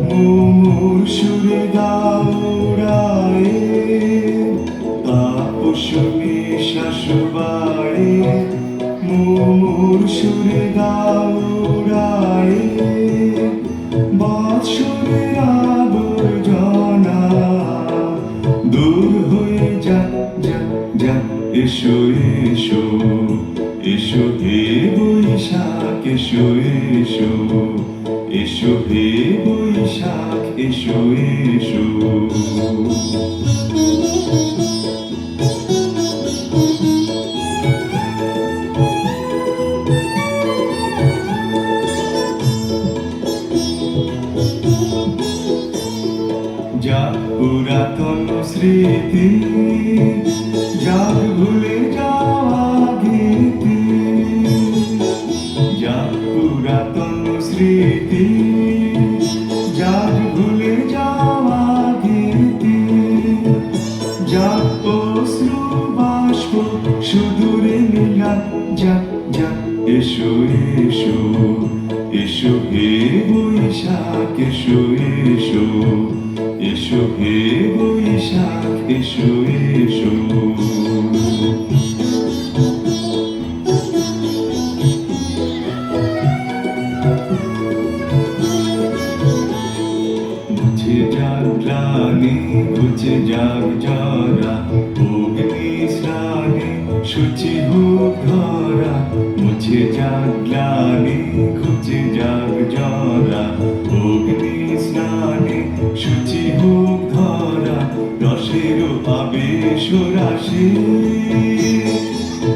মুমুর সুরে গাওড়ায় তাপস নিঃশ্বাস বাড়ে মুমুর সুরে গাওড়ায় বৎসরের আবর্জনা দূর হয়ে যাক যাক যাক এসো এসো এসো হে বৈশাখ এসো এসো এসো হে বৈশাখ এসো এসো যাক পুরাতন স্মৃতি যাক ভুলে যাওয়া গীতি যাক পুরাতন স্মৃতি যাক ভুলে যাওয়া গীতি যাক অশ্রু বাষ্প সুদূরে নীলাপ যাক যাক এসো এসো এসো হে বৈশাখ এসো এসো এসো হে বৈশাখ এসো এসো মুছে যাক গ্লানি ঘুচে যাক জরা অগ্নি স্নানে শুচি হোক ধরা মুছে যাক গ্লানি ঘুচে যাক জরা অগ্নি স্নানে শুচি হোক ধরা রসের আবেশ রাশি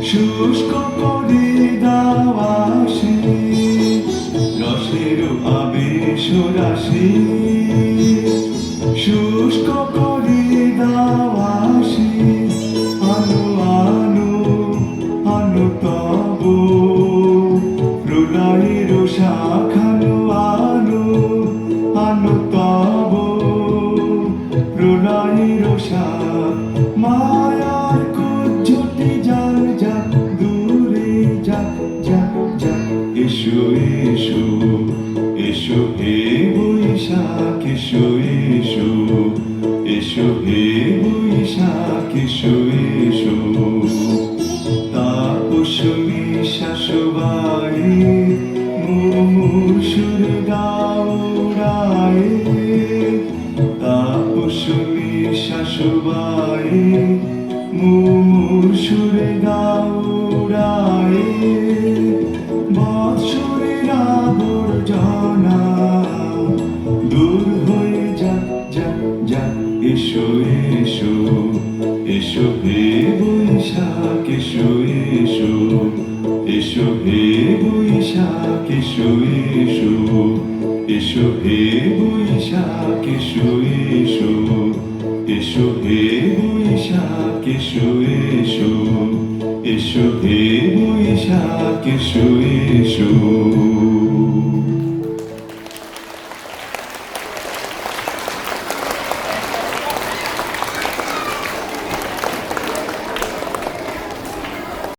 শুষ্ক করে দাওয়াসি রসের আবেশ রাশি শুষ্ক করে দাওয়াসি আনো আনো আনো তব প্রলয়ের শাখানো আনো আনো তব প্রলয়ের শাখ মায়ার কুজ্জটি যাক যাক দূরে যাক যাক যাক এসো এসো এসো হে বৈশাখ এসো এসো এসো হে বৈশাখ এসো এসো তাপস নিঃশ্বাস বাড়ে মুমুর সুর গাওড়ায় তাপস নিঃশ্বাস বাড়ে মুমুর সুর গাওড়ায় বৎসরের আবর্জনা দূর হয়ে যাক যাক যাক এসো এসো এসো হে বৈশাখ এসো এসো এসো হে বৈশাখ এসো এসো এসো হে বৈশাখ এসো এসো এসো হে বৈশাখ এসো এসো এসো হে বৈশাখ এসো এসো